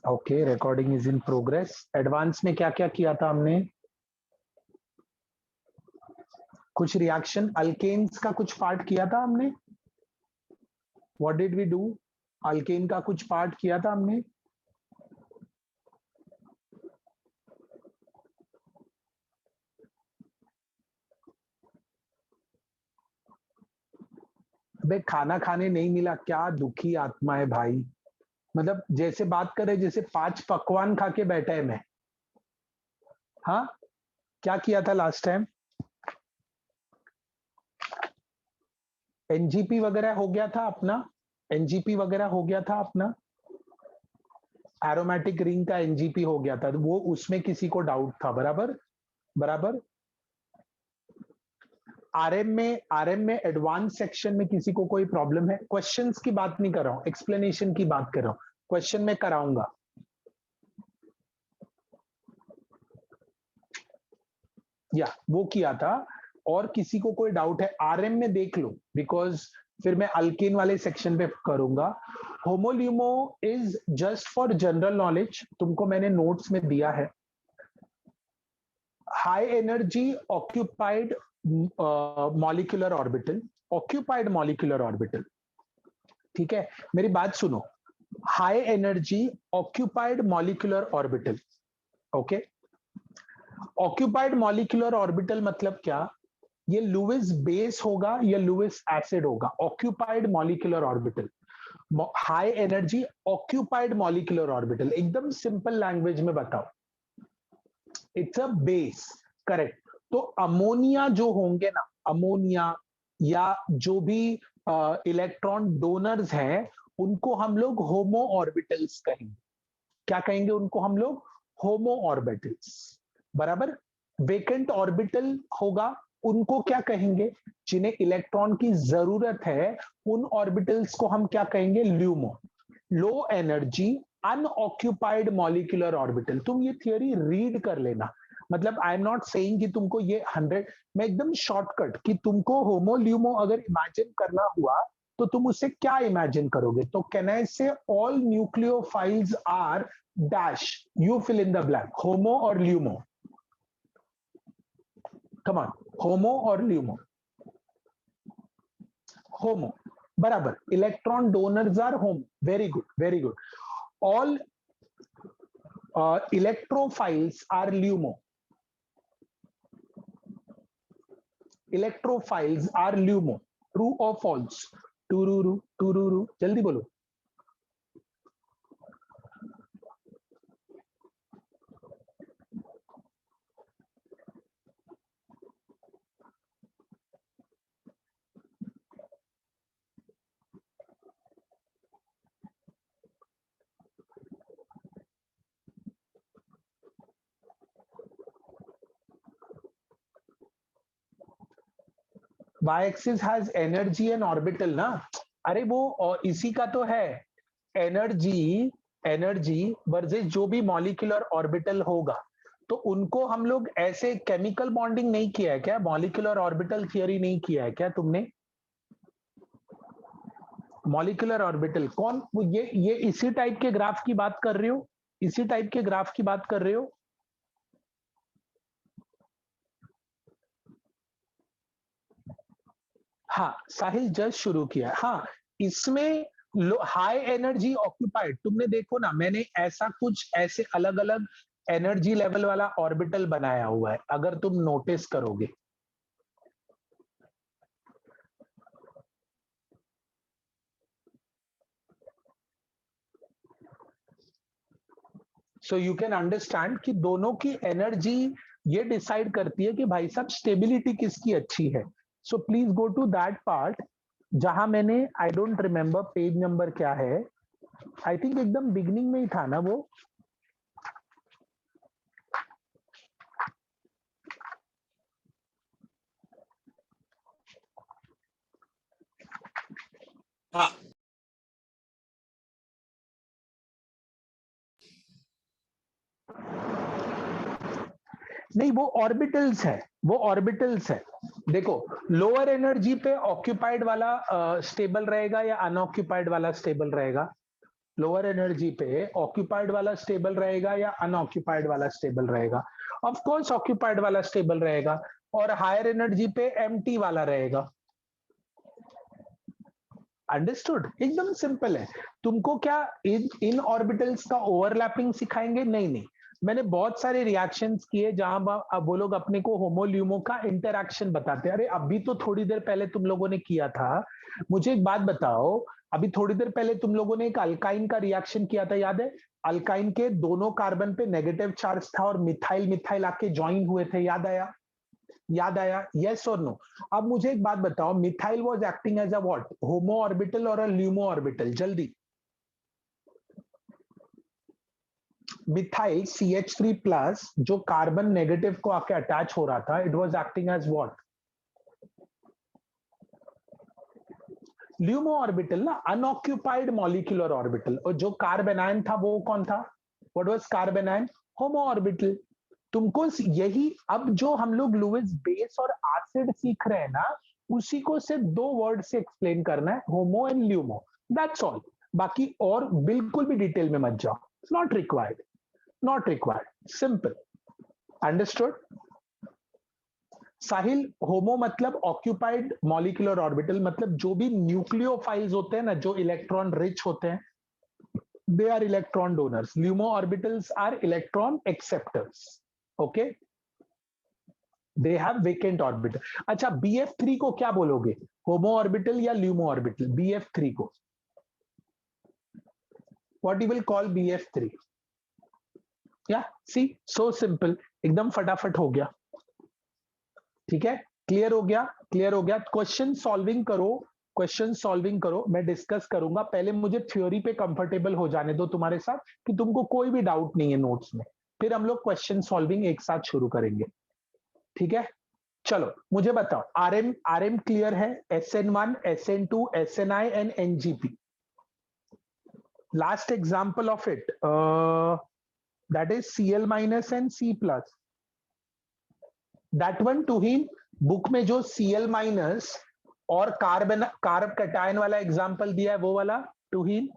Okay, recording is in progress. Advance में क्या क्या किया था हमने? कुछ रिएक्शन अल्केन्स का कुछ पार्ट किया था हमने। What did we do? Alkene का कुछ पार्ट किया था हमने। अबे खाना खाने नहीं मिला, क्या दुखी आत्मा है भाई। मतलब जैसे बात करे जैसे 5 पकवान खा के बैठा है मैं। हाँ, क्या किया था लास्ट टाइम? एनजीपी वगैरह हो गया था अपना। एनजीपी वगैरह हो गया था अपना। एरोमेटिक रिंग का एनजीपी हो गया था, तो वो उसमें किसी को डाउट था। बराबर बराबर। आरएम में एडवांस सेक्शन में किसी को कोई प्रॉब्लम है? क्वेश्चंस की बात नहीं कर रहा हूं, एक्सप्लेनेशन की बात कर रहा हूं। क्वेश्चन में कराऊंगा। या वो किया था। और किसी को कोई डाउट है आरएम में देख लो, बिकॉज फिर मैं अल्केन वाले सेक्शन पे करूंगा। HOMO LUMO is just for general knowledge, तुमको मैंने नोट्स में दिया है। High energy occupied molecular orbital. Occupied molecular orbital, ठीक है, मेरी बात सुनो। High energy occupied molecular orbital. Okay, occupied molecular orbital मतलब क्या? ये लुइस बेस होगा या लुइस एसिड होगा? Occupied molecular orbital, high energy occupied molecular orbital. एकदम सिंपल लैंग्वेज में बताओ, इट्स अ बेस। करेक्ट। तो अमोनिया जो होंगे ना, अमोनिया या जो भी इलेक्ट्रॉन डोनर्स हैं, उनको हम लोग होमो ऑर्बिटल्स कहेंगे। क्या कहेंगे उनको हम लोग? होमो ऑर्बिटल्स। बराबर। वेकेंट ऑर्बिटल होगा, उनको क्या कहेंगे? जिन्हें इलेक्ट्रॉन की जरूरत है, उन ऑर्बिटल्स को हम क्या कहेंगे? LUMO. Low energy unoccupied molecular orbital. तुम ये थियरी रीड कर लेना। मतलब आई एम नॉट सेइंग कि तुमको ये 100, मैं एकदम शॉर्टकट कि तुमको होमोल्यूमो अगर इमेजिन करना हुआ तो तुम उससे क्या इमेजिन करोगे? तो can I say all nucleophiles are dash, you fill in the blank, HOMO और ल्यूमो। कम ऑन, होमो और ल्यूमो। होमो, बराबर। Electron donors are HOMO, very good very good. All electrophiles are LUMO. Electrophiles are LUMO. True or false? Tururu, tururu. जल्दी बोलो। y-axis has energy and orbital ना। अरे वो इसी का तो है। एनर्जी, एनर्जी वर्सेस जो भी मॉलिक्यूलर ऑर्बिटल होगा, तो उनको हम लोग ऐसे केमिकल बॉन्डिंग नहीं किया है क्या? मॉलिक्यूलर ऑर्बिटल थियरी नहीं किया है क्या तुमने? मॉलिक्यूलर ऑर्बिटल कौन? वो ये इसी टाइप के ग्राफ की बात कर रहे हो? इसी टाइप के ग्राफ की बात कर रहे हो? हाँ, साहिल जस्ट शुरू किया है। हाँ, इसमें हाई एनर्जी ऑक्यूपाइड, तुमने देखो ना, मैंने ऐसा कुछ ऐसे अलग अलग एनर्जी लेवल वाला ऑर्बिटल बनाया हुआ है, अगर तुम नोटिस करोगे। सो यू कैन अंडरस्टैंड कि दोनों की एनर्जी ये डिसाइड करती है कि भाई साहब स्टेबिलिटी किसकी अच्छी है। So please go to that part जहां मैंने, I don't remember page number क्या है, आई थिंक एकदम बिगनिंग में ही था ना वो। हाँ, नहीं, वो ऑर्बिटल्स है, वो ऑर्बिटल्स है। देखो, लोअर एनर्जी पे ऑक्यूपाइड वाला स्टेबल रहेगा या अनऑक्यूपाइड वाला स्टेबल रहेगा? लोअर एनर्जी पे ऑक्यूपाइड वाला स्टेबल रहेगा या अनऑक्यूपाइड वाला स्टेबल रहेगा? ऑफ कोर्स ऑक्यूपाइड वाला स्टेबल रहेगा, और हायर एनर्जी पे एम्प्टी वाला रहेगा। अंडरस्टूड? एकदम सिंपल है। तुमको क्या इन ऑर्बिटल्स का ओवरलैपिंग सिखाएंगे? नहीं नहीं, मैंने बहुत सारे रिएक्शंस किए जहां अब वो लोग अपने को होमोल्यूमो का इंटरैक्शन बताते हैं। अरे अभी तो थोड़ी देर पहले तुम लोगों ने किया था। मुझे एक बात बताओ, अभी थोड़ी देर पहले तुम लोगों ने एक अल्काइन का रिएक्शन किया था, याद है? अल्काइन के दोनों कार्बन पे नेगेटिव चार्ज था और मिथाइल मिथाइल आके ज्वाइन हुए थे, याद आया? याद आया? यस और नो? अब मुझे एक बात बताओ, methyl was acting as a what, HOMO orbital और अ ल्यूमो ऑर्बिटल? जल्दी। मिथाइल CH3 प्लस जो कार्बन नेगेटिव को आके अटैच हो रहा था, it was acting as what? LUMO orbital ना, अनऑक्यूपाइड मॉलिक्यूलर ऑर्बिटल। और जो कार्बेनायन था वो कौन था? What was carbanion? HOMO orbital. तुमको यही अब जो हम लोग लुईस बेस और एसिड सीख रहे हैं ना, उसी को सिर्फ दो वर्ड से एक्सप्लेन करना है, HOMO and LUMO, that's all. बाकी और बिल्कुल भी डिटेल में मत जाओ, not required, not required, simple. Understood? Sahil, HOMO मतलब ऑक्यूपाइड मॉलिक्यूलर ऑर्बिटल, मतलब जो भी न्यूक्लियोफाइल्स होते हैं ना, जो इलेक्ट्रॉन रिच होते हैं, they are electron donors. LUMO orbitals are electron acceptors. Okay, they have vacant orbital. अच्छा, BF3 को क्या बोलोगे, होमो ऑर्बिटल या ल्यूमो ऑर्बिटल? BF3 को what you will call BF3? या सी, सो सिंपल, एकदम फटाफट हो गया। ठीक है, क्लियर हो गया? क्लियर हो गया। क्वेश्चन सॉल्विंग करो, क्वेश्चन सॉल्विंग करो, मैं डिस्कस करूंगा। पहले मुझे थ्योरी पे कंफर्टेबल हो जाने दो तुम्हारे साथ, कि तुमको कोई भी डाउट नहीं है नोट्स में, फिर हम लोग क्वेश्चन सॉल्विंग एक साथ शुरू करेंगे। ठीक है, चलो मुझे बताओ, आरएम क्लियर है? SN1, SN2, SNI and NGP, last example of it, that is Cl minus and C plus. That one टूहीन, बुक में जो Cl माइनस और कार्ब कटायन वाला एग्जाम्पल दिया है, वो वाला टूहीन।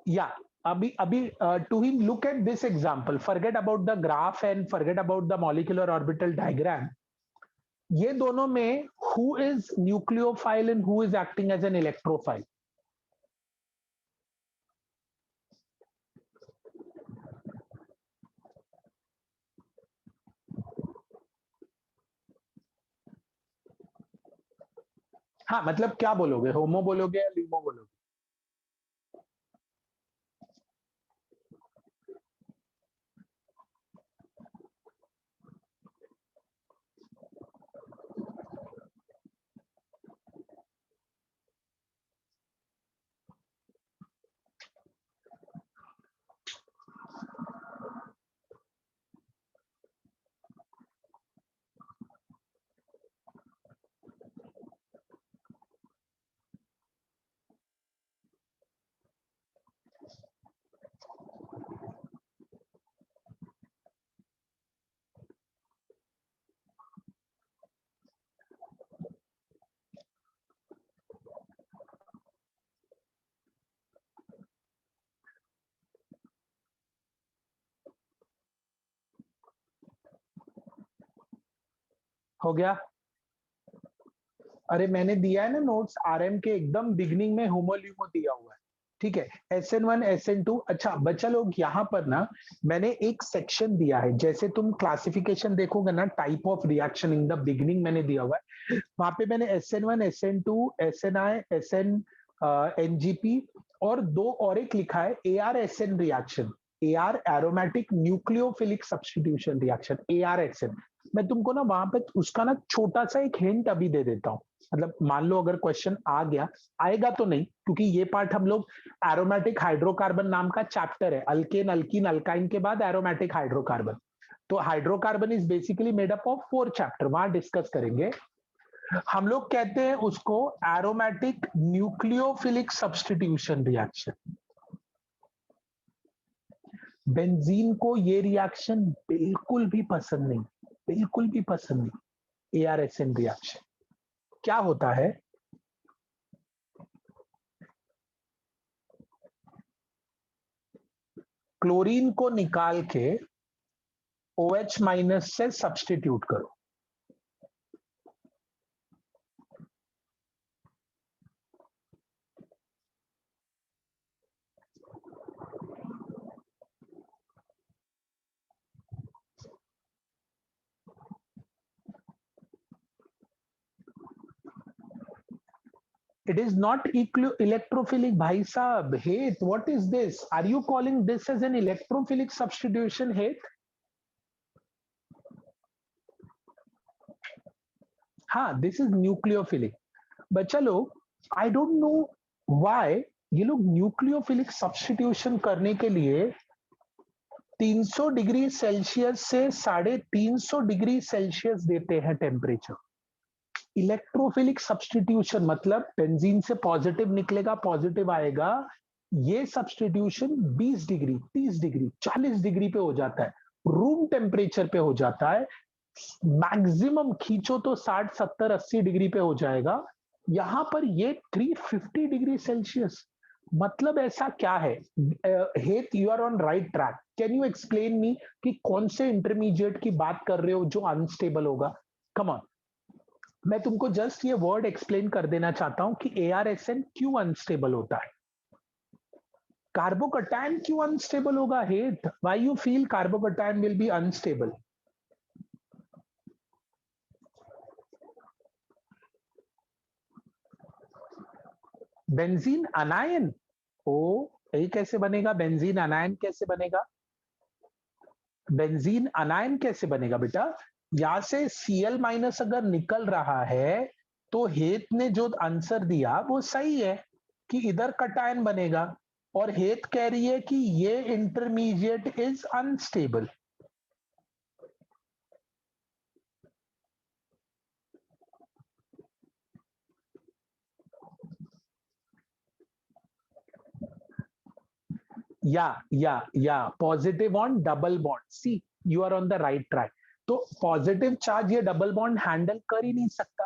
या अभी अभी टूहीन, look at this example, forget about the graph and forget about the molecular orbital diagram. ये दोनों में who is nucleophile and who is acting as an electrophile? हाँ, मतलब क्या बोलोगे, होमो बोलोगे या ल्यूमो बोलोगे? हो गया? अरे मैंने दिया है ना नोट्स, आरएम के एकदम बिगनिंग में होमोल्यूमो दिया हुआ है। ठीक है, SN1, SN2। अच्छा बच्चा लोग, यहाँ पर ना मैंने एक सेक्शन दिया है, जैसे तुम क्लासिफिकेशन देखोगे ना, type of reaction in the beginning मैंने दिया हुआ है। वहां पे मैंने SN1, SN2, SNI, NGP और दो और एक लिखा है ARSN reaction, AR aromatic nucleophilic substitution reaction, ARSN। मैं तुमको ना वहां पे उसका ना छोटा सा एक हिंट अभी दे देता हूँ। मतलब मान लो अगर क्वेश्चन आ गया, आएगा तो नहीं, क्योंकि ये पार्ट हम लोग, एरोमेटिक हाइड्रोकार्बन नाम का चैप्टर है, अल्केन अल्कीन अल्काइन के बाद एरोमेटिक हाइड्रोकार्बन। तो hydrocarbon is basically made up of 4 chapter, वहां डिस्कस करेंगे। हम लोग कहते हैं उसको aromatic nucleophilic substitution reaction. Benzene को ये रिएक्शन बिल्कुल भी पसंद नहीं, बिल्कुल भी पसंद नहीं, ARSN रिएक्शन। क्या होता है, क्लोरीन को निकाल के OH माइनस से सब्स्टिट्यूट करो। It is not electrophilic, bhai sahab. Hate, what is this? Are you calling this as an electrophilic substitution, Hate? हाँ, this is nucleophilic. बच्चा लोग, I don't know why ये लोग न्यूक्लियोफिलिक सब्स्टिट्यूशन करने के लिए 300 डिग्री सेल्सियस से 350 डिग्री सेल्सियस देते हैं टेम्परेचर। इलेक्ट्रोफिलिक सब्स्टिट्यूशन मतलब बेंजीन से पॉजिटिव निकलेगा, पॉजिटिव आएगा, ये सब्स्टिट्यूशन 20 डिग्री, 30 डिग्री, 40 डिग्री पे हो जाता है, रूम टेम्परेचर पे हो जाता है, मैक्सिमम खींचो तो 60, 70, 80 डिग्री पे हो जाएगा। यहां पर ये 350 डिग्री सेल्सियस, मतलब ऐसा क्या है? Het, you are on right track. Can you explain me कि कौन से इंटरमीडिएट की बात कर रहे हो जो अनस्टेबल होगा? कम ऑन, मैं तुमको जस्ट ये वर्ड एक्सप्लेन कर देना चाहता हूं कि ARSN क्यों अनस्टेबल होता है। कार्बोकैटायन क्यों अनस्टेबल होगा? हेत, why you feel carbocation will be unstable? Benzene anion, ओ यही कैसे बनेगा? बेंजीन अनायन कैसे बनेगा? बेंजीन अनायन कैसे बनेगा बेटा? यहां से Cl माइनस अगर निकल रहा है तो हेत ने जो आंसर दिया वो सही है कि इधर कटायन बनेगा, और हेत कह रही है कि ये इंटरमीडिएट इज अनस्टेबल। या positive on double bond, see you are on the right track. तो पॉजिटिव चार्ज ये डबल बॉन्ड हैंडल कर ही नहीं सकता,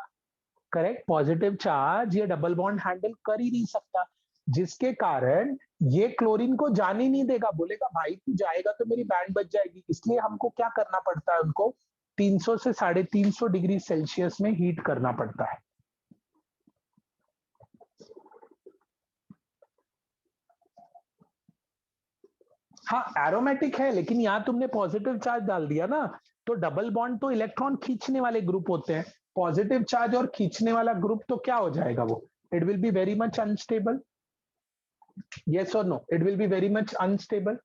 करेक्ट? पॉजिटिव चार्ज ये डबल बॉन्ड हैंडल कर ही नहीं सकता, जिसके कारण ये क्लोरीन को जाने ही नहीं देगा, बोलेगा भाई तू जाएगा तो मेरी बैंड बच जाएगी। इसलिए हमको क्या करना पड़ता है? उनको 300 से 350 डिग्री सेल्सियस में हीट करना पड़ता है। हाँ, एरोमेटिक है, लेकिन यहां तुमने पॉजिटिव चार्ज डाल दिया ना, तो डबल बॉन्ड तो इलेक्ट्रॉन खींचने वाले ग्रुप होते हैं, पॉजिटिव चार्ज और खींचने वाला ग्रुप, तो क्या हो जाएगा वो? It will be very much unstable. Yes or no? It will be very much unstable.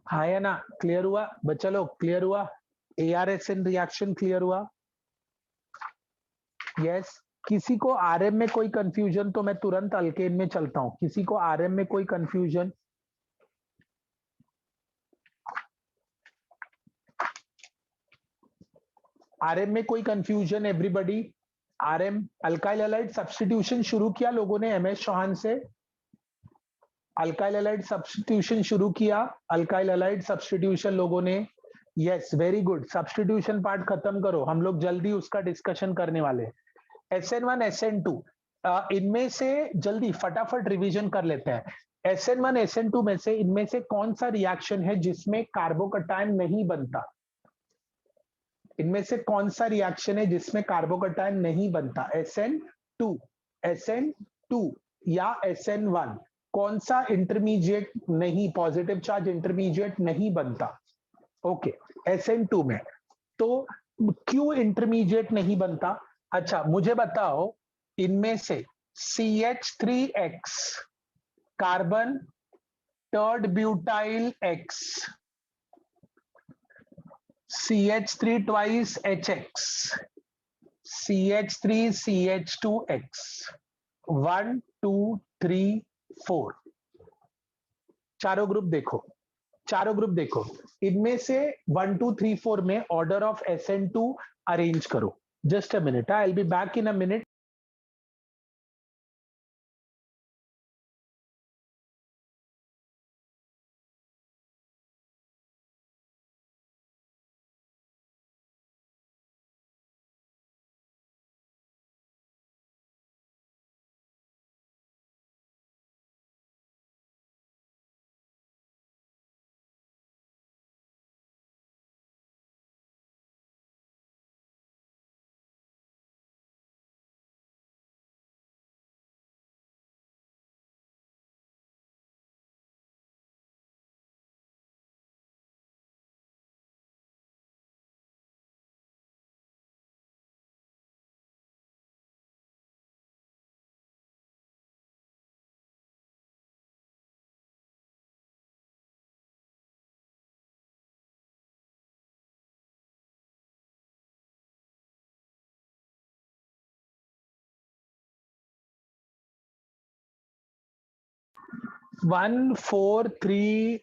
हाँ या ना? क्लियर हुआ बच्चा लोग? क्लियर हुआ? ARSN रिएक्शन क्लियर हुआ? यस। किसी को RM में कोई कंफ्यूजन? तो मैं तुरंत अल्केन में चलता हूं। किसी को RM में कोई कंफ्यूजन? RM में कोई confusion? Everybody? RM alkyl halide substitution शुरू किया लोगों ने MS चौहान से। अल्काइल हैलाइड सब्स्टिट्यूशन शुरू किया, अल्काइल हैलाइड सब्स्टिट्यूशन लोगों ने। Yes, very good. Substitution part खत्म करो, हम लोग जल्दी उसका डिस्कशन करने वाले हैं। SN1 SN2, इनमें से जल्दी फटाफट रिवीजन कर लेते हैं। SN1 SN2 में से इनमें से कौन सा रिएक्शन है जिसमें कार्बोकैटायन नहीं बनता? इनमें से कौन सा रिएक्शन है जिसमें कार्बोकैटायन नहीं बनता? SN2, SN2 या SN1? कौन सा इंटरमीडिएट नहीं, पॉजिटिव चार्ज इंटरमीडिएट नहीं बनता? ओके, SN2 में। तो क्यों इंटरमीडिएट नहीं बनता? अच्छा मुझे बताओ, इनमें से CH3X carbon third butyl X, CH3 twice HX, CH3 CH2X, 1 2 3 4, चारों ग्रुप देखो, चारों ग्रुप देखो, इनमें से 1 2 3 4 में ऑर्डर ऑफ SN2 अरेंज करो। Just a minute, I will be back in a minute. 1 4 3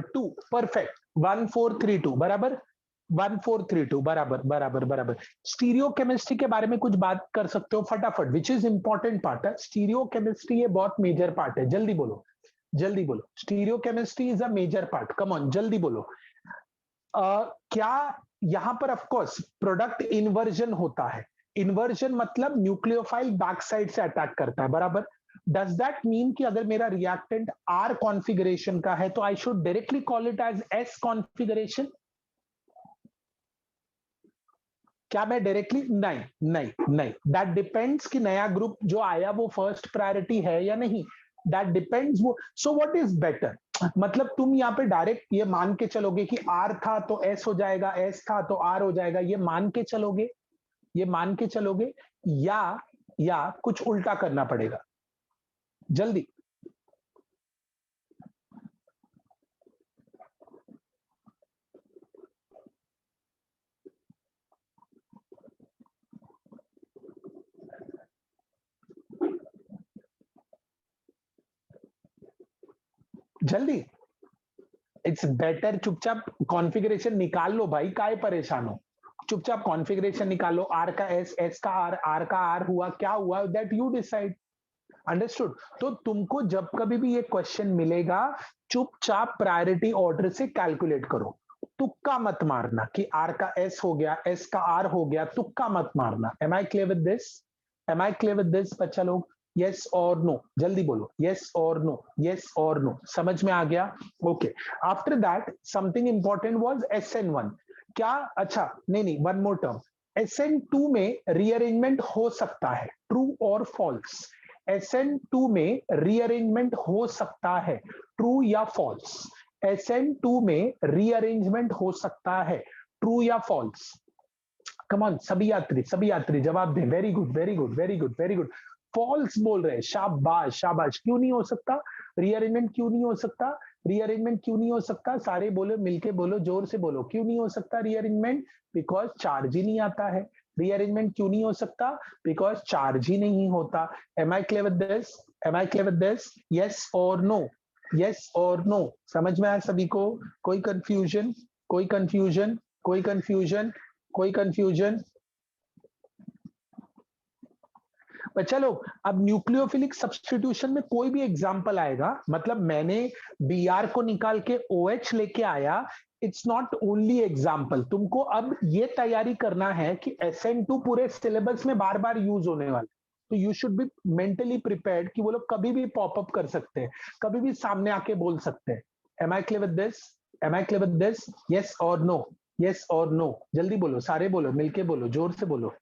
2, perfect. 1 4 3 2 बराबर, 1 4 3 2 बराबर बराबर बराबर। स्टीरियो केमिस्ट्री के बारे में कुछ बात कर सकते हो फटाफट, विच इज इंपॉर्टेंट पार्ट है। स्टीरियो केमिस्ट्री ये बहुत मेजर पार्ट है, जल्दी बोलो, जल्दी बोलो। Stereo chemistry is a major part, come on जल्दी बोलो। क्या यहां पर ऑफकोर्स प्रोडक्ट इन्वर्जन होता है। इन्वर्जन मतलब न्यूक्लियोफाइल बैक साइड से अटैक करता है, बराबर। डज दैट मीन कि अगर मेरा रिएक्टेंट आर कॉन्फ़िगरेशन का है तो I should directly call it as S configuration? क्या मैं डायरेक्टली, नहीं नहीं नहीं, दैट डिपेंड्स कि नया ग्रुप जो आया वो फर्स्ट प्रायोरिटी है या नहीं, दैट डिपेंड्स। वो सो व्हाट इज बेटर, मतलब तुम यहाँ पे डायरेक्ट ये मान के चलोगे कि आर था तो एस हो जाएगा, एस था तो आर हो जाएगा, ये मान के चलोगे, ये मान के चलोगे, या कुछ उल्टा करना पड़ेगा? जल्दी। जल्दी। इट्स बेटर चुपचाप कॉन्फ़िगरेशन निकाल लो भाई, काहे परेशान हो? चुपचाप कॉन्फ़िगरेशन निकालो, आर का एस, एस का आर का आर हुआ, क्या हुआ दैट यू डिसाइड। अंडरस्टूड? तो तुमको जब कभी भी ये क्वेश्चन मिलेगा, चुपचाप प्रायोरिटी ऑर्डर से कैलकुलेट करो। तुक्का मत मारना कि आर का एस हो गया, एस का आर हो गया, तुक्का मत मारना। Am I clear with this? Am I clear with this बच्चा लोग? यस और नो, जल्दी बोलो, यस और नो, यस और नो, समझ में आ गया? Okay. After that something important was SN1। क्या, अच्छा नहीं नहीं, वन मोर टर्म। SN2 में रीअरेंजमेंट हो सकता है, ट्रू और फॉल्स? SN2 में रीअरेंजमेंट हो सकता है, ट्रू या फॉल्स? SN2 में रीअरेंजमेंट हो सकता है, ट्रू या फॉल्स? कम ऑन, सभी यात्री जवाब दें। Very good very good very good very good. False बोल रहे हैं, शाबाश शाबाश। क्यों नहीं हो सकता रीअरेंजमेंट? क्यों नहीं हो सकता रीअरेंजमेंट? क्यों नहीं हो सकता? सारे बोलो, मिलके बोलो, जोर से बोलो, क्यों नहीं हो सकता रीअरेंजमेंट? बिकॉज चार्ज ही नहीं आता है। रीअरेंजमेंट क्यों नहीं हो सकता? बिकॉज चार्ज ही नहीं होता। Am I clear with this? Am I clear with this? Yes और नो, यस और नो, समझ में आया सभी को? कोई कंफ्यूजन? कोई कंफ्यूजन? कोई कंफ्यूजन? कोई कंफ्यूजन? बच्चा लोग, अब न्यूक्लियोफिलिक सब्स्टिट्यूशन में कोई भी एग्जांपल आएगा, मतलब मैंने Br को निकाल के OH लेके आया, इट्स नॉट ओनली एग्जांपल। तुमको अब ये तैयारी करना है कि SN2 पूरे सिलेबस में बार बार यूज होने वाला, तो you should be mentally prepared कि वो लोग कभी भी पॉपअप कर सकते हैं, कभी भी सामने आके बोल सकते हैं। Am I clear with this? Am I clear with this? Yes और नो, यस और नो, जल्दी बोलो, सारे बोलो, मिलके बोलो, जोर से बोलो।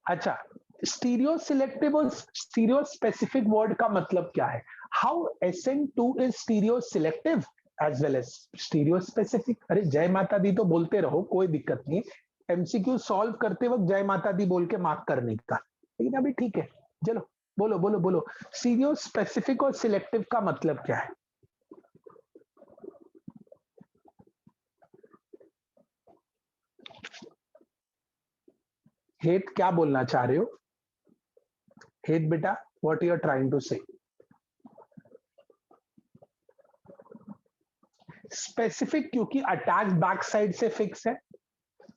अच्छा, स्टीरियो सिलेक्टिव और स्टीरियो स्पेसिफिक वर्ड का मतलब क्या है? How SN2 is stereo selective as well as stereo specific. अरे जय माता दी तो बोलते रहो, कोई दिक्कत नहीं। MCQ सॉल्व करते वक्त जय माता दी बोल के मार्क करने का, लेकिन अभी ठीक है, चलो बोलो बोलो बोलो। स्टीरियो स्पेसिफिक और सिलेक्टिव का मतलब क्या है? हेत क्या बोलना चाह रहे हो? हेत बेटा, what you are trying to say? Specific क्योंकि अटैक बैक साइड से फिक्स है।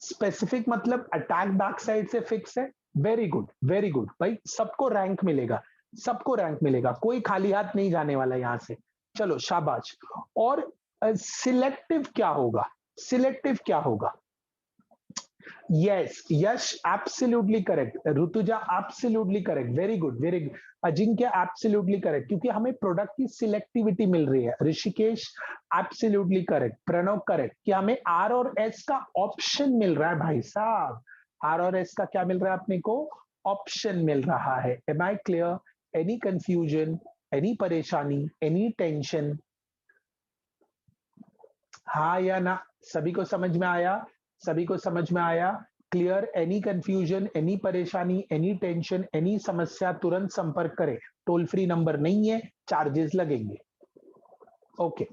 स्पेसिफिक मतलब अटैक बैक साइड से फिक्स है। वेरी गुड, वेरी गुड भाई, सबको रैंक मिलेगा, सबको रैंक मिलेगा, कोई खाली हाथ नहीं जाने वाला यहां से। चलो शाबाश। और सिलेक्टिव क्या होगा? सिलेक्टिव क्या होगा? Yes Yash, absolutely correct. Rutuja absolutely correct, very good very good. Ajinkya absolutely correct, क्योंकि हमें प्रोडक्ट की सिलेक्टिविटी मिल रही है। Rishikesh absolutely correct. Pranav correct, कि हमें आर और एस का ऑप्शन मिल रहा है भाई साहब। आर और एस का क्या मिल रहा है अपने को? ऑप्शन मिल रहा है। Am I clear? Any confusion, any परेशानी, एनी टेंशन? हाँ या ना? सभी को समझ में आया? सभी को समझ में आया? क्लियर? एनी कंफ्यूजन, एनी परेशानी, एनी टेंशन, एनी समस्या, तुरंत संपर्क करें। टोल फ्री नंबर नहीं है, चार्जेस लगेंगे। ओके,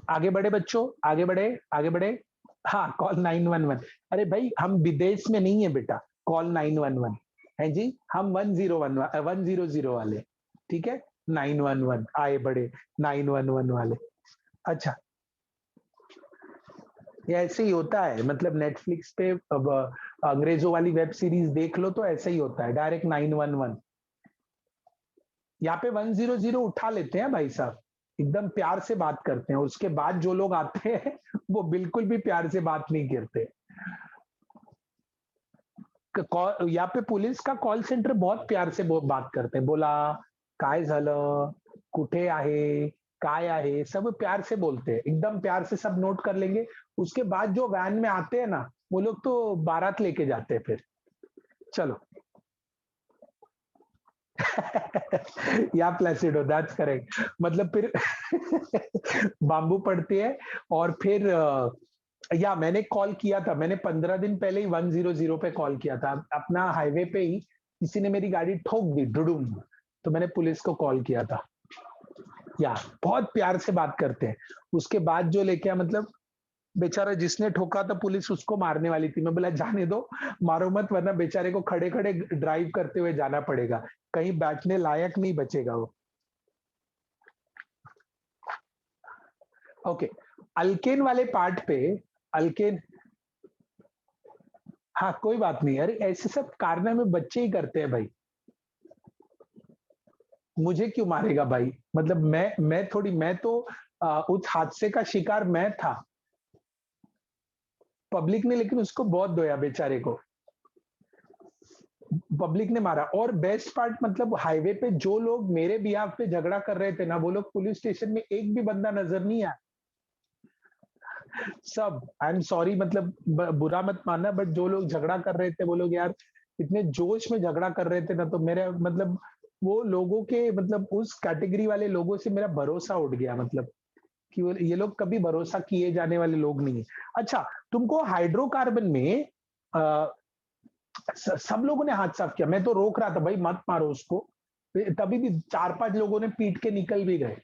आगे बढ़े बच्चों, आगे बढ़े, आगे बढ़े। हाँ, कॉल 911। अरे भाई, हम विदेश में नहीं है बेटा, कॉल 911 है जी, हम 100 वाले। ठीक है, 911 आए बड़े, 911 वाले। अच्छा, ये ऐसे ही होता है, मतलब नेटफ्लिक्स पे अब अंग्रेजों वाली वेब सीरीज देख लो तो ऐसे ही होता है, डायरेक्ट 911। यहाँ पे 100 उठा लेते हैं भाई साहब, एकदम प्यार से बात करते हैं। उसके बाद जो लोग आते हैं वो बिल्कुल भी प्यार से बात नहीं करते। यहाँ पे पुलिस का कॉल सेंटर बहुत प्यार से बात करते हैं। बोला, काय झालं, कुठे आहे, काय आहे, सब प्यार से बोलते हैं, एकदम प्यार से सब नोट कर लेंगे। उसके बाद जो वैन में आते हैं ना, वो लोग तो बारात लेके जाते हैं फिर। चलो। या प्लेसिडो, दैट्स करेक्ट। मतलब फिर बाम्बू पड़ती है। और फिर या मैंने कॉल किया था, मैंने 15 दिन पहले ही 100 पे कॉल किया था, अपना हाईवे पे ही किसी ने मेरी गाड़ी ठोक दी डुडुम, तो मैंने पुलिस को कॉल किया था। या बहुत प्यार से बात करते हैं। उसके बाद जो लेके आया, मतलब बेचारा जिसने ठोका था, पुलिस उसको मारने वाली थी। मैं बोला जाने दो, मारो मत, वरना बेचारे को खड़े खड़े ड्राइव करते हुए जाना पड़ेगा, कहीं बैठने लायक नहीं बचेगा वो। ओके, अल्केन वाले पार्ट पे, अल्केन, हाँ कोई बात नहीं, अरे ऐसे सब कारनामे बच्चे ही करते हैं भाई। मुझे क्यों मारेगा भाई? मतलब मैं थोड़ी, मैं तो उस हादसे का शिकार मैं था। पब्लिक ने लेकिन उसको बहुत धोया बेचारे को, पब्लिक ने मारा। और बेस्ट पार्ट, मतलब हाईवे पे जो लोग मेरे बिहाफ पे झगड़ा कर रहे थे ना, वो लोग पुलिस स्टेशन में एक भी बंदा नजर नहीं आया। सब, आई एम सॉरी, मतलब बुरा मत मानना, बट जो लोग झगड़ा कर रहे थे वो लोग यार इतने जोश में झगड़ा कर रहे थे ना, तो मेरे मतलब वो लोगों के, मतलब उस कैटेगरी वाले लोगों से मेरा भरोसा उठ गया, मतलब कि ये लोग कभी भरोसा किए जाने वाले लोग नहीं है। अच्छा, तुमको हाइड्रोकार्बन में सब लोगों ने हाथ साफ किया, मैं तो रोक रहा था भाई मत मारो उसको, तभी भी 4-5 लोगों ने पीट के निकल भी गए।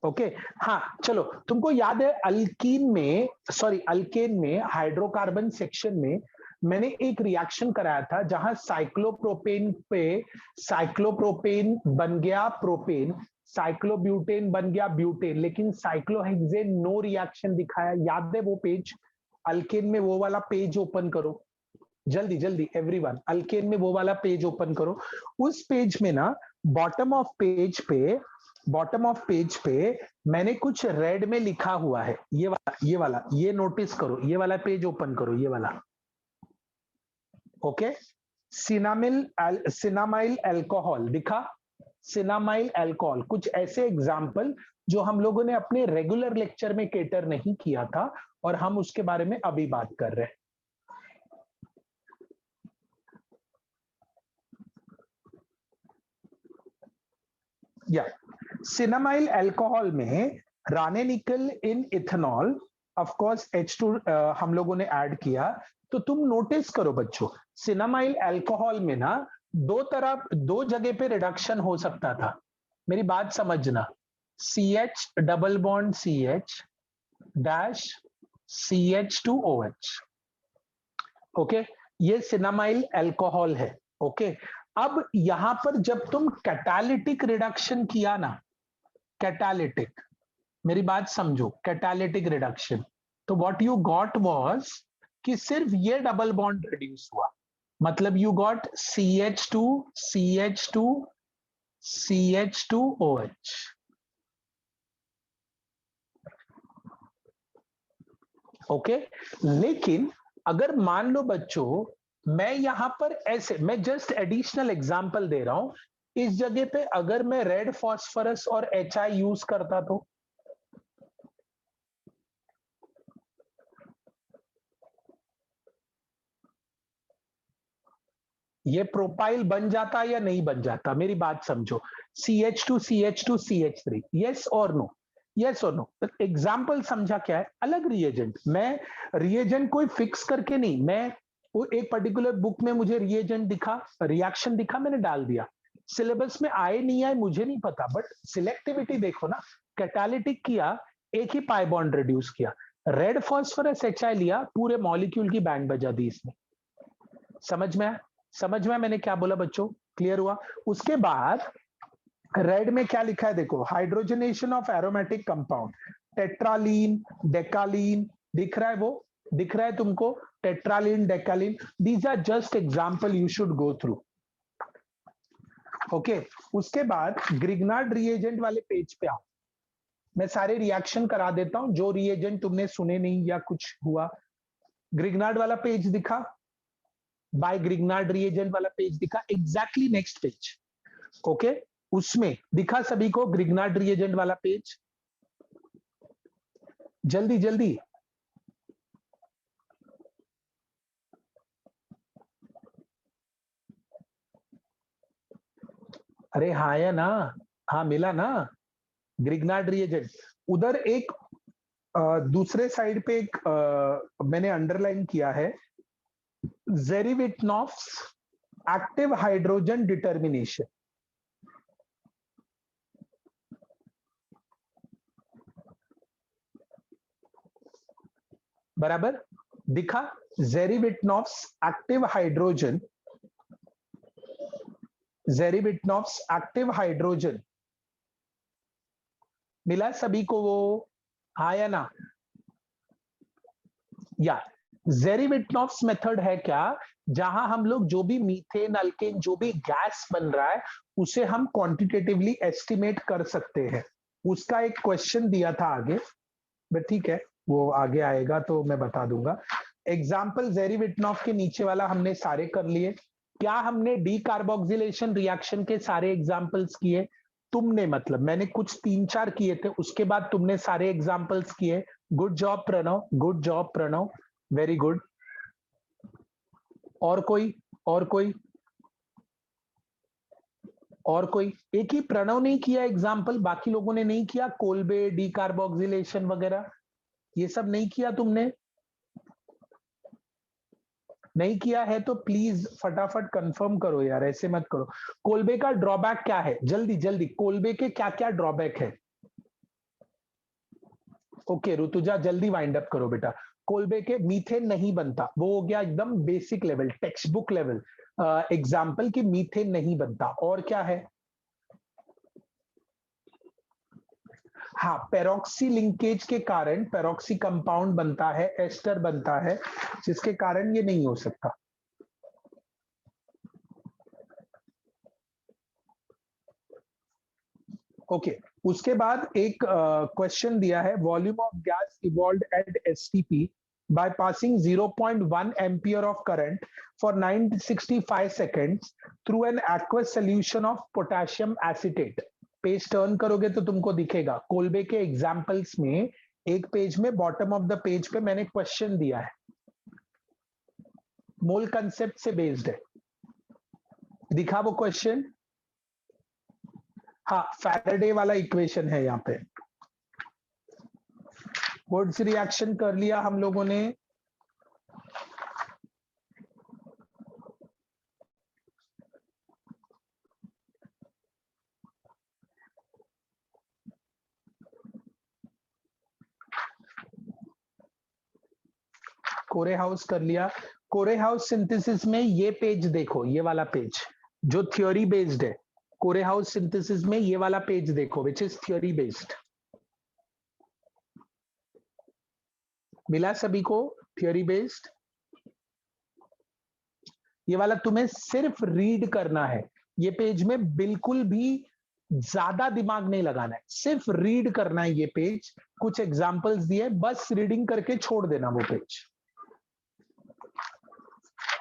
ओके, हाँ चलो, तुमको याद है अल्कीन में, सॉरी अल्केन में हाइड्रोकार्बन सेक्शन में मैंने एक रिएक्शन कराया था, जहां साइक्लोप्रोपेन पे साइक्लोप्रोपेन बन गया प्रोपेन, साइक्लोब्यूटेन बन गया ब्यूटेन, लेकिन साइक्लोहेक्सेन नो रिएक्शन दिखाया। याद है वो पेज? अल्केन में वो वाला पेज ओपन करो, जल्दी जल्दी एवरीवन, अल्केन में वो वाला पेज ओपन करो। उस पेज में ना, बॉटम ऑफ पेज पे, बॉटम ऑफ पेज पे मैंने कुछ रेड में लिखा हुआ है, ये वाला, ये वाला, ये नोटिस करो, ये वाला पेज ओपन करो, ये वाला। ओके, सिनामाइल अल्कोहल दिखा, सिनामाइल अल्कोहल, कुछ ऐसे एग्जाम्पल जो हम लोगों ने अपने रेगुलर लेक्चर में केटर नहीं किया था, और हम उसके बारे में अभी बात कर रहे हैं। या सिनामाइल अल्कोहल में राने निकल इन इथेनॉल, ऑफ कोर्स H2 हम लोगों ने ऐड किया। तो तुम नोटिस करो बच्चों, सिनामाइल अल्कोहल में ना दो तरफ, दो जगह पे रिडक्शन हो सकता था, मेरी बात समझना। CH double bond CH dash CH2OH। Okay, ये सिनामाइल अल्कोहल है। ओके, अब यहां पर जब तुम कैटालिटिक रिडक्शन किया ना, कैटालिटिक, मेरी बात समझो, कैटालिटिक रिडक्शन, तो व्हाट यू गॉट वाज कि सिर्फ ये डबल बॉन्ड रिड्यूस हुआ, मतलब you got CH2 CH2 CH2OH। Okay, लेकिन अगर मान लो बच्चों, मैं यहां पर ऐसे, मैं जस्ट एडिशनल एग्जांपल दे रहा हूं, इस जगह पे अगर मैं रेड फास्फोरस और HI यूज करता तो ये प्रोपाइल बन जाता या नहीं बन जाता, मेरी बात समझो। CH2 CH2 CH3, यस और नो, यस और नो। एग्जाम्पल समझा क्या है, अलग रिएजेंट, मैं रिएजेंट कोई फिक्स करके नहीं, मैं वो एक पर्टिकुलर बुक में मुझे रिएजेंट दिखा, रिएक्शन दिखा, मैंने डाल दिया। सिलेबस में आए नहीं आए मुझे नहीं पता, बट सिलेक्टिविटी देखो ना, कैटालिटिक किया, एक ही पाई बॉन्ड रिड्यूस किया, रेड फास्फोरस HI लिया, पूरे मॉलिक्यूल की बैंड बजा दी इसने। समझ में आया? समझ में मैंने क्या बोला बच्चों, क्लियर हुआ? उसके बाद रेड में क्या लिखा है देखो, hydrogenation of aromatic compound, tetralin, decalin, दिख रहा है वो, दिख रहा है तुमको, tetralin, decalin, these are just example you should go through. Okay, उसके बाद ग्रिग्नार्ड रिएजेंट वाले पेज पे आओ, मैं सारे रिएक्शन करा देता हूं, जो रिएजेंट तुमने सुने नहीं या कुछ हुआ। ग्रिग्नार्ड वाला पेज दिखा, बाय ग्रिग्नार्ड रिएजेंट वाला पेज दिखा, एग्जैक्टली नेक्स्ट पेज। ओके, उसमें दिखा सभी को ग्रिग्नार्ड रिएजेंट वाला पेज, जल्दी जल्दी। अरे हाँ या ना, हाँ मिला ना, ग्रिग्नार्ड रिएजेंट। उधर एक दूसरे साइड पे एक मैंने अंडरलाइन किया है, जेरिविटनॉफ्स एक्टिव हाइड्रोजन डिटर्मिनेशन, बराबर दिखा, जेरिविटनॉफ्स एक्टिव हाइड्रोजन, जेरिविटनॉफ्स एक्टिव हाइड्रोजन, मिला सभी को वो, हाँ या ना? या जेरिविटनॉफ्स मेथड है क्या, जहां हम लोग जो भी मीथेन, अल्केन, जो भी गैस बन रहा है, उसे हम क्वांटिटेटिवली एस्टिमेट कर सकते हैं। उसका एक क्वेश्चन दिया था आगे, बट ठीक है, वो आगे आएगा तो मैं बता दूंगा। एग्जाम्पल जेरिविटनॉफ के नीचे वाला हमने सारे कर लिए। क्या हमने डी कार्बोक्सिलेशन रिएक्शन के सारे एग्जाम्पल्स किए? तुमने, मतलब मैंने कुछ 3-4 किए थे, उसके बाद तुमने सारे एग्जाम्पल्स किए। Good job Pranav, good job Pranav, very good. और कोई, और कोई, और कोई? एक ही प्रणव नहीं किया एग्जाम्पल, बाकी लोगों ने नहीं किया, कोलबे, डी कार्बोक्सिलेशन वगैरह, ये सब नहीं किया तुमने? नहीं किया है तो प्लीज फटाफट कंफर्म करो यार, ऐसे मत करो। कोलबे का ड्रॉबैक क्या है, जल्दी जल्दी, कोलबे के क्या क्या ड्रॉबैक है? ओके ऋतुजा, जल्दी वाइंड अप करो बेटा। कोलबे के मीथेन नहीं बनता, वो हो गया एकदम basic level, text book level example की, मीथेन नहीं बनता। और क्या है? हाँ, पेरोक्सी लिंकेज के कारण पेरोक्सी कंपाउंड बनता है, एस्टर बनता है, जिसके कारण ये नहीं हो सकता। ओके, उसके बाद एक क्वेश्चन दिया है, volume of gas evolve eight STP by passing 0.1 ampere of current for 965 seconds through an aqueous solution of potassium acetate। Page turn करोगे तो तुमको दिखेगा कोलबे के एग्जाम्पल्स में, एक पेज में बॉटम ऑफ द पेज पे मैंने क्वेश्चन दिया है, मोल कंसेप्ट से बेस्ड है, दिखा वो क्वेश्चन? हाँ, फैराडे वाला इक्वेशन है यहाँ पे। वुड्स रिएक्शन कर लिया हम लोगों ने, कोरे हाउस कर लिया। कोरे हाउस सिंथेसिस में ये पेज देखो, ये वाला पेज जो थ्योरी बेस्ड है। कोरे हाउस सिंथेसिस में ये वाला पेज देखो विच इज थ्योरी बेस्ड। मिला सभी को थ्योरी बेस्ड? ये वाला तुम्हें सिर्फ रीड करना है, ये पेज में बिल्कुल भी ज्यादा दिमाग नहीं लगाना है, सिर्फ रीड करना है ये पेज। कुछ एग्जांपल्स दिए, बस रीडिंग करके छोड़ देना वो पेज।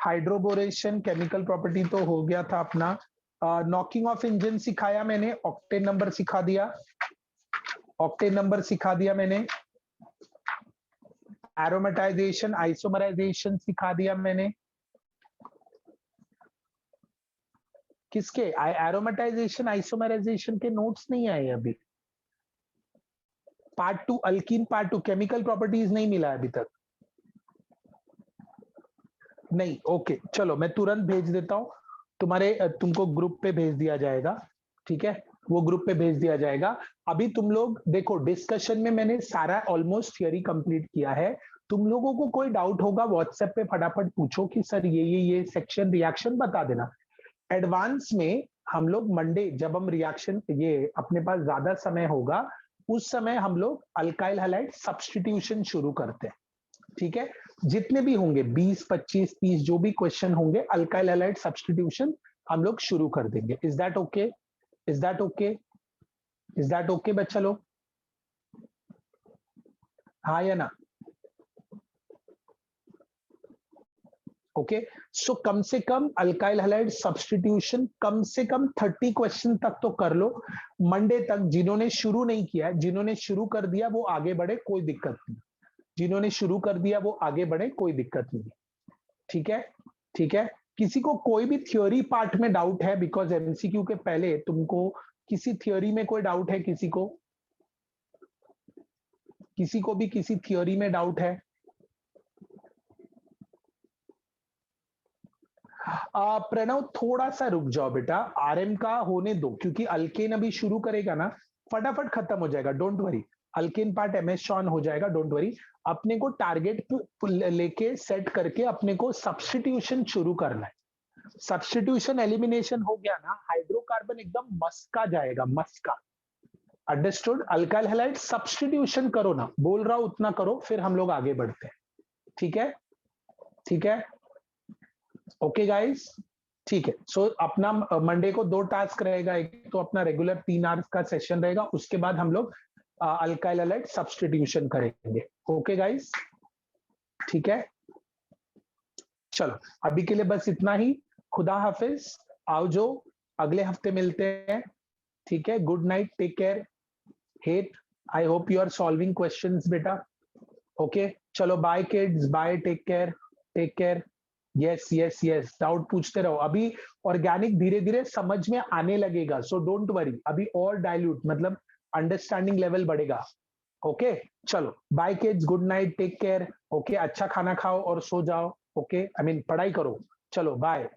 हाइड्रोबोरेशन केमिकल प्रॉपर्टी तो हो गया था अपना। नॉकिंग ऑफ इंजन सिखाया मैंने, ऑक्टेन नंबर सिखा दिया, ऑक्टेन नंबर सिखा दिया मैंने। एरोमेटाइजेशन आइसोमराइजेशन सिखा दिया मैंने। किसके एरोमेटाइजेशन आइसोमराइजेशन के नोट्स नहीं आए अभी। Part 2 alkyne part 2 chemical properties नहीं मिला अभी तक नहीं। ओके चलो मैं तुरंत भेज देता हूं तुमको ग्रुप पे भेज दिया जाएगा, ठीक है, वो ग्रुप पे भेज दिया जाएगा। अभी तुम लोग देखो डिस्कशन में मैंने सारा ऑलमोस्ट थियरी कंप्लीट किया है। तुम लोगों को कोई डाउट होगा व्हाट्सएप पे फटाफट पूछो कि सर ये सेक्शन रिएक्शन बता देना। एडवांस में हम लोग मंडे जब हम रिएक्शन ये अपने पास ज्यादा समय होगा उस समय हम लोग अल्काइल हैलाइड सब्स्टिट्यूशन शुरू करते हैं, ठीक है। जितने भी होंगे 20 25 30 जो भी क्वेश्चन होंगे अल्काइल हैलाइड सब्स्टिट्यूशन हम लोग शुरू कर देंगे। Is that okay? Is that okay? Is that okay बच्चा लोग? हाँ या ना? ओके सो कम से कम अल्काइल हैलाइड सब्स्टिट्यूशन कम से कम 30 क्वेश्चन तक तो कर लो मंडे तक। जिन्होंने शुरू नहीं किया, जिन्होंने शुरू कर दिया वो आगे बढ़े, कोई दिक्कत नहीं। जिन्होंने शुरू कर दिया वो आगे बढ़े, कोई दिक्कत नहीं, ठीक है, ठीक है। किसी को कोई भी थ्योरी पार्ट में डाउट है? बिकॉज एमसीक्यू के पहले तुमको किसी थ्योरी में कोई डाउट है? किसी को भी किसी थ्योरी में डाउट है? प्रणव थोड़ा सा रुक जाओ बेटा, आरएम का होने दो, क्योंकि अल्केन अभी शुरू करेगा ना, फटाफट खत्म हो जाएगा, डोंट वरी। अल्केन पार्ट एमएस शॉन हो जाएगा, डोंट वरी। अपने को टारगेट लेके सेट करके अपने को सब्स्टिट्यूशन शुरू करना है। सब्स्टिट्यूशन एलिमिनेशन हो गया ना, हाइड्रोकार्बन एकदम मस्का जाएगा, मस्का। अंडरस्टूड? अल्काइल हैलाइड सब्स्टिट्यूशन करो ना, बोल रहा हूं उतना करो, फिर हम लोग आगे बढ़ते हैं, ठीक है, ठीक है। ओके गाइस, ठीक है। सो अपना मंडे को 2 टास्क रहेगा, एक तो अपना रेगुलर 3 आवर्स का सेशन रहेगा, उसके बाद हम लोग अल्काइल हैलाइड सब्स्टिट्यूशन करेंगे। ओके गाइस, ठीक है, चलो अभी के लिए बस इतना ही। खुदा हाफिज, आओ जो अगले हफ्ते मिलते हैं, ठीक है। Good night, take care, Het, I hope you are solving questions बेटा। ओके चलो bye kids, bye, take care, take care. Yes yes yes, doubt पूछते रहो। अभी ऑर्गेनिक धीरे धीरे समझ में आने लगेगा, सो डोंट वरी, अभी और डाइल्यूट मतलब अंडरस्टैंडिंग लेवल बढ़ेगा। ओके चलो bye kids, good night, take care. Okay अच्छा खाना खाओ और सो जाओ। ओके आई मीन पढ़ाई करो, चलो बाय।